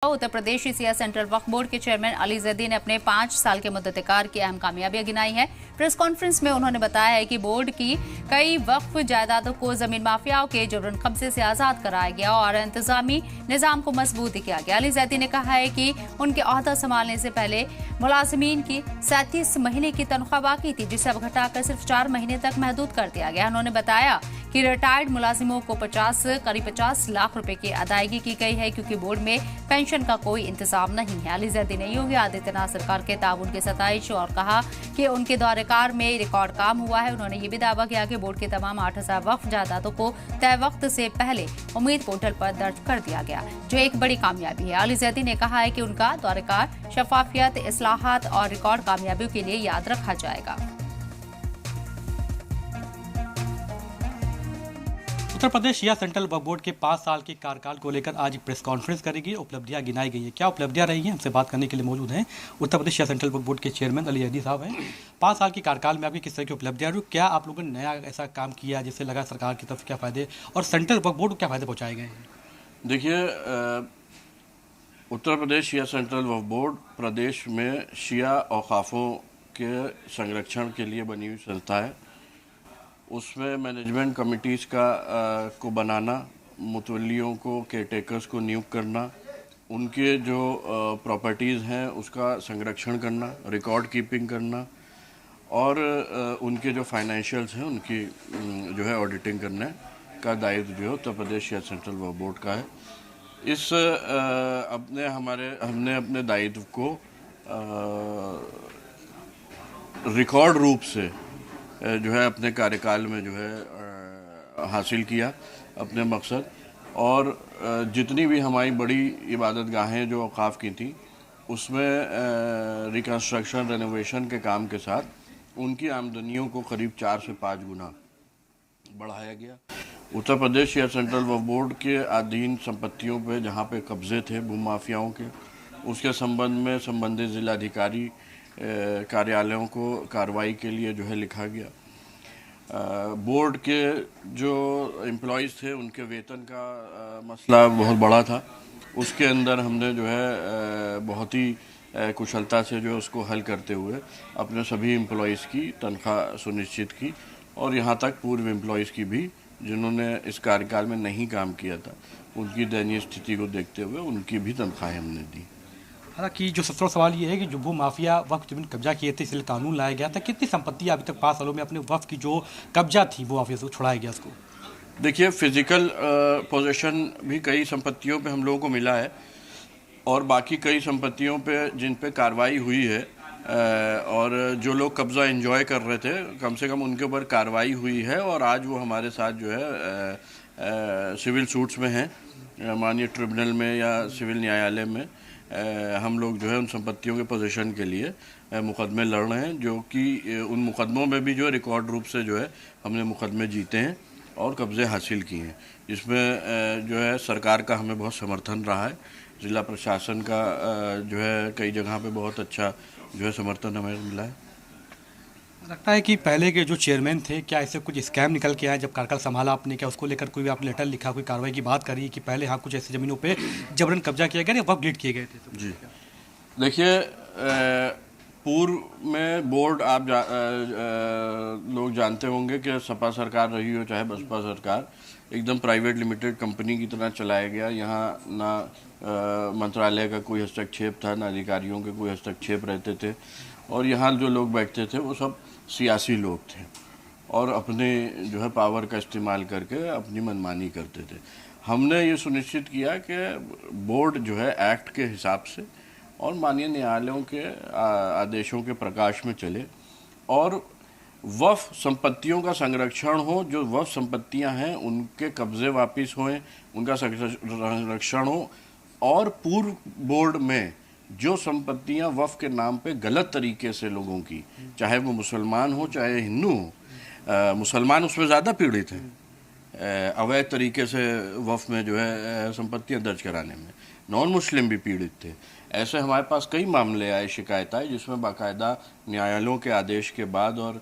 Uttar Pradesh Asia central वक्फ board के chairman Ali Zaidi ने अपने 5 साल के मुद्दतकार की अहम कामयाबियां गिनाई हैं। प्रेस कॉन्फ्रेंस में उन्होंने बताया है कि बोर्ड की कई वक्फ जायदादों को जमीन माफियाओं के जबरन कब्जे से आजाद कराया गया और इंतजामी निजाम को मजबूत किया गया। अली जैदी ने कहा है कि उनके ओहदा संभालने से पहले मुलाजिमीन की 37 महीने की तनख्वाह बाकी थी, जिसे अब घटाकर सिर्फ 4 महीने तक महदूद कर दिया गया। उन्होंने बताया कि रिटायर्ड मुलाजिमों को करीब 50 लाख रुपए की अदायगी की गई है, क्योंकि बोर्ड में पेंशन का कोई इंतजाम नहीं है। अली जैदी ने योगी आदित्यनाथ सरकार के ताउन की सताइश और कहा कि उनके दौरेकार में रिकॉर्ड काम हुआ है। उन्होंने ये भी दावा किया कि बोर्ड के तमाम 8000 वक्फ जायदादों को तय वक्त से पहले उम्मीद पोर्टल पर दर्ज कर दिया गया, जो एक बड़ी कामयाबी है। अली जैदी ने कहा है कि उनका दौरेकार शफाफियत, इस्लाहात और रिकॉर्ड कामयाबियों के लिए याद रखा जाएगा। उत्तर प्रदेश या सेंट्रल वक्फ बोर्ड के 5 साल के कार्यकाल को लेकर आज प्रेस कॉन्फ्रेंस करेगी। उपलब्धियां गिनाई गई हैं। क्या उपलब्धियां रही हैं, हमसे बात करने के लिए मौजूद हैं उत्तर प्रदेश या सेंट्रल वक्फ बोर्ड के चेयरमैन अली जैदी साहब हैं। 5 साल के कार्यकाल में आपकी किस तरह की उपलब्धियां रही, क्या आप लोगों ने नया ऐसा काम किया जिससे लगा सरकार की तरफ क्या फ़ायदे और सेंट्रल वक्फ बोर्ड को क्या फ़ायदे पहुँचाए गए हैं? देखिए, उत्तर प्रदेश या सेंट्रल वक्फ बोर्ड प्रदेश में शिया औकाफों के संरक्षण के लिए बनी हुई संस्था है। उसमें मैनेजमेंट कमिटीज़ को बनाना, मुतवल्लियों को, केयरटेकर्स को नियुक्त करना, उनके जो प्रॉपर्टीज़ हैं उसका संरक्षण करना, रिकॉर्ड कीपिंग करना और उनके जो फाइनेंशियल्स हैं उनकी जो है ऑडिटिंग करने का दायित्व जो है उत्तर प्रदेश या सेंट्रल वक्फ बोर्ड का है। इस हमने अपने दायित्व को रिकॉर्ड रूप से जो है अपने कार्यकाल में जो है हासिल किया अपने मकसद, और जितनी भी हमारी बड़ी इबादत गाहें जो औकाफ की थी उसमें रिकंस्ट्रक्शन, रेनोवेशन के काम के साथ उनकी आमदनियों को करीब 4 से 5 गुना बढ़ाया गया। उत्तर प्रदेश या सेंट्रल वक्फ बोर्ड के अधीन संपत्तियों पे जहाँ पे कब्जे थे भूमाफियाओं के, उसके संबंध में संबंधित जिलाधिकारी कार्यालयों को कार्रवाई के लिए जो है लिखा गया। बोर्ड के जो एम्प्लॉयज़ थे उनके वेतन का मसला बहुत बड़ा था, उसके अंदर हमने जो है बहुत ही कुशलता से जो उसको हल करते हुए अपने सभी एम्प्लॉयज़ की तनख्वाह सुनिश्चित की, और यहाँ तक पूर्व एम्प्लॉयज़ की भी जिन्होंने इस कार्यकाल में नहीं काम किया था उनकी दयनीय स्थिति को देखते हुए उनकी भी तनख्वाहें हमने दी। हालांकि जो सबसे सवाल ये है कि जो भू माफिया वक्फ जमीन कब्जा किए थे, इसलिए कानून लाया गया था, कितनी संपत्ति अभी तक 5 सालों में अपने वक्फ की जो कब्जा थी वो माफिया से छुड़ाया गया उसको? देखिए, फिजिकल पोजेशन भी कई संपत्तियों पे हम लोगों को मिला है और बाकी कई संपत्तियों पे जिन पे कार्रवाई हुई है और जो लोग कब्जा एंजॉय कर रहे थे कम से कम उनके ऊपर कार्रवाई हुई है, और आज वो हमारे साथ जो है सिविल सूट्स में हैं, माननीय ट्रिब्यूनल में या सिविल न्यायालय में हम लोग जो है उन संपत्तियों के पोजीशन के लिए मुकदमे लड़ रहे हैं, जो कि उन मुकदमों में भी जो रिकॉर्ड रूप से जो है हमने मुकदमे जीते हैं और कब्जे हासिल किए हैं, जिसमें जो है सरकार का हमें बहुत समर्थन रहा है। ज़िला प्रशासन का जो है कई जगह पे बहुत अच्छा जो है समर्थन हमें मिला है। लगता है कि पहले के जो चेयरमैन थे, क्या ऐसे कुछ स्कैम निकल के आए जब कार्यकाल संभाला आपने? क्या उसको लेकर कोई आपने लेटर लिखा, कोई कार्रवाई की बात करी कि पहले हाँ कुछ ऐसी ज़मीनों पे जबरन कब्जा किया गया या वक्फ डिलीट किए गए थे? जी देखिए, पूर्व में बोर्ड आप लोग जानते होंगे कि सपा सरकार रही हो चाहे बसपा सरकार, एकदम प्राइवेट लिमिटेड कंपनी की तरह चलाया गया। यहाँ ना मंत्रालय का कोई हस्तक्षेप था, ना अधिकारियों के कोई हस्तक्षेप रहते थे, और यहाँ जो लोग बैठते थे वो सब सियासी लोग थे और अपने जो है पावर का इस्तेमाल करके अपनी मनमानी करते थे। हमने ये सुनिश्चित किया कि बोर्ड जो है एक्ट के हिसाब से और माननीय न्यायालयों के आदेशों के प्रकाश में चले और वक्फ संपत्तियों का संरक्षण हो। जो वक्फ संपत्तियां हैं उनके कब्जे वापस होएं, उनका संरक्षण हो, और पूर्व बोर्ड में जो संपत्तियां वक्फ के नाम पे गलत तरीके से लोगों की, चाहे वो मुसलमान हो चाहे हिंदू हो, मुसलमान उसमें ज़्यादा पीड़ित हैं अवैध तरीके से वक्फ में जो है संपत्तियां दर्ज कराने में, नॉन मुस्लिम भी पीड़ित थे। ऐसे हमारे पास कई मामले आए, शिकायत आई, जिसमें बाकायदा न्यायालयों के आदेश के बाद और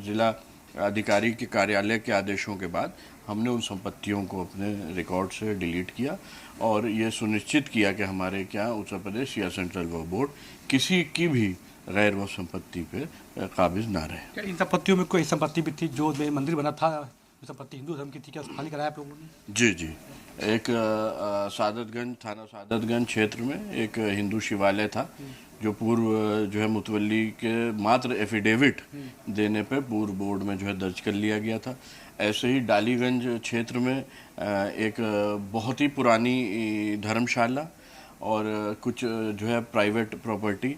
ज़िला अधिकारी के कार्यालय के आदेशों के बाद हमने उन संपत्तियों को अपने रिकॉर्ड से डिलीट किया और ये सुनिश्चित किया कि हमारे क्या उत्तर प्रदेश शिया सेंट्रल वक्फ बोर्ड किसी की भी गैर वक्फ संपत्ति पे काबिज ना रहे। क्या इन संपत्तियों में कोई संपत्ति भी थी जो मंदिर बना था, संपत्ति हिंदू धर्म की थी, क्या खाली कराया आप लोगों ने? जी जी, एक सादतगंज थाना सादतगंज क्षेत्र में एक हिंदू शिवालय था जो पूर्व जो है मुतवल्ली के मात्र एफिडेविट देने पे पूर्व बोर्ड में जो है दर्ज कर लिया गया था। ऐसे ही डालीगंज क्षेत्र में एक बहुत ही पुरानी धर्मशाला और कुछ जो है प्राइवेट प्रॉपर्टी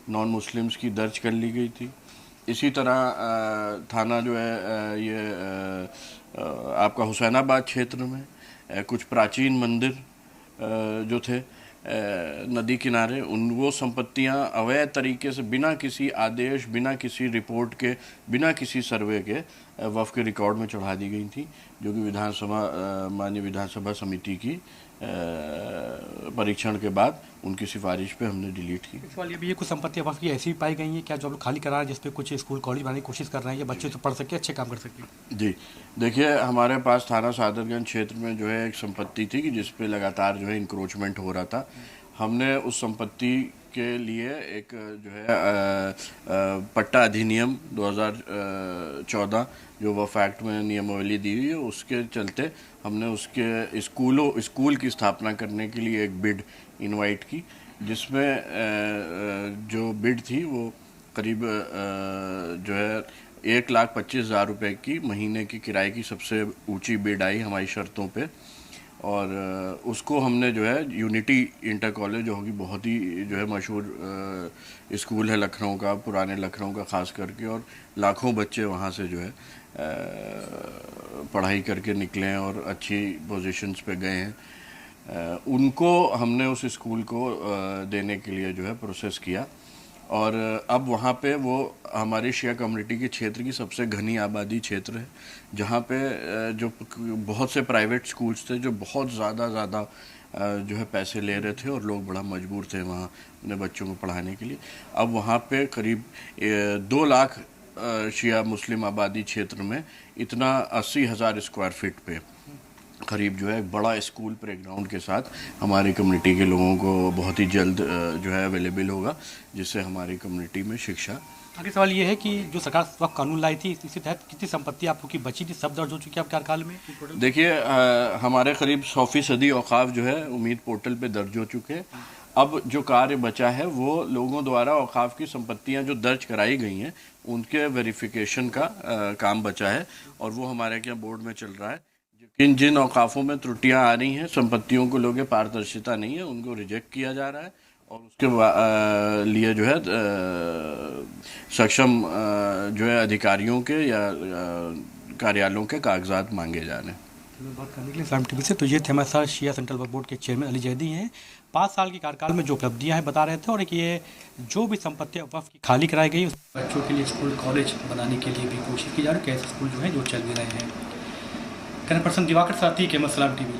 नॉन मुस्लिम्स की दर्ज कर ली गई थी। इसी तरह थाना जो है ये आपका हुसैनाबाद क्षेत्र में कुछ प्राचीन मंदिर जो थे नदी किनारे, वो संपत्तियां अवैध तरीके से बिना किसी आदेश, बिना किसी रिपोर्ट के, बिना किसी सर्वे के वक्फ के रिकॉर्ड में चढ़ा दी गई थी, जो कि माननीय विधानसभा समिति की परीक्षण के बाद उनकी सिफारिश पे हमने डिलीट की। सवाल ये भी, ये कुछ संपत्तियां वक्फ की ऐसी भी पाई गई हैं क्या जो लोग खाली करा रहे हैं, जिसपे कुछ स्कूल कॉलेज बनाने की कोशिश कर रहे हैं या बच्चे तो पढ़ सके, अच्छे काम कर सके? जी देखिए, हमारे पास थाना सादतगंज क्षेत्र में जो है एक संपत्ति थी कि जिसपे लगातार जो है इंक्रोचमेंट हो रहा था। हमने उस संपत्ति के लिए एक जो है पट्टा अधिनियम 2014 जो वक्फ एक्ट में नियमावली दी हुई है, उसके चलते हमने उसके स्कूल की स्थापना करने के लिए एक बिड इनवाइट की, जिसमें जो बिड थी वो करीब जो है 1,25,000 रुपये की महीने की किराए की सबसे ऊंची बिड आई हमारी शर्तों पे। और उसको हमने जो है यूनिटी इंटर कॉलेज जो होगी बहुत ही जो है मशहूर स्कूल है लखनऊ का, पुराने लखनऊ का ख़ास करके, और लाखों बच्चे वहाँ से जो है पढ़ाई करके निकले हैं और अच्छी पोजीशंस पे गए हैं। उनको हमने उस स्कूल को देने के लिए जो है प्रोसेस किया और अब वहाँ पे वो हमारी शिया कम्युनिटी के क्षेत्र की सबसे घनी आबादी क्षेत्र है, जहाँ पे जो बहुत से प्राइवेट स्कूल्स थे जो बहुत ज़्यादा जो है पैसे ले रहे थे और लोग बड़ा मजबूर थे वहाँ अपने बच्चों को पढ़ाने के लिए। अब वहाँ पे करीब 2 लाख शिया मुस्लिम आबादी क्षेत्र में इतना 80,000 स्क्वायर फीट पे करीब जो है एक बड़ा स्कूल प्लेग्राउंड के साथ हमारी कम्युनिटी के लोगों को बहुत ही जल्द जो है अवेलेबल होगा, जिससे हमारी कम्युनिटी में शिक्षा। आगे सवाल ये है कि जो सरकार वक्फ कानून लाई थी, इसी तहत कितनी संपत्ति आप लोग की बची थी, सब दर्ज हो चुकी है आपके कार्यकाल में? देखिए, हमारे करीब 100% औकाफ जो है उम्मीद पोर्टल पे दर्ज हो चुके हैं। अब जो कार्य बचा है वो लोगों द्वारा औकाफ की संपत्तियां जो दर्ज कराई गई हैं उनके वेरिफिकेशन का काम बचा है और वो हमारे यहाँ बोर्ड में चल रहा है। जिन औकाफों में त्रुटियां आ रही हैं, संपत्तियों को लोगों पारदर्शिता नहीं है, उनको रिजेक्ट किया जा रहा है और उसके लिए जो है सक्षम जो है अधिकारियों के या कार्यालयों के कागजात मांगे जा रहे हैं। बात करने के लिए साम टीवी से, तो ये थे हमारे साथ शिया सेंट्रल वक्फ बोर्ड के चेयरमैन अली जैदी हैं। 5 साल के कार्यकाल में जो उपलब्धियां हैं बता रहे थे और एक ये जो भी संपत्तियां वक्फ की खाली कराई गई, बच्चों के लिए स्कूल कॉलेज बनाने के लिए भी कोशिश की जा रही है, कैसे स्कूल जो है जो चल भी रहे हैं। कैमरा पर्सन दिवाकर साथी के मसलाम टीवी।